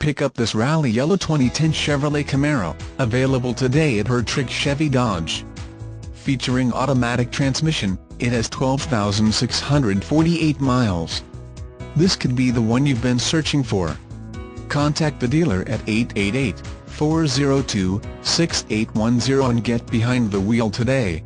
pick up this rally yellow 2010 Chevrolet Camaro, available today at Hertrich Chevy Dodge. Featuring automatic transmission, it has 12,648 miles. This could be the one you've been searching for. Contact the dealer at 888-402-6810 and get behind the wheel today.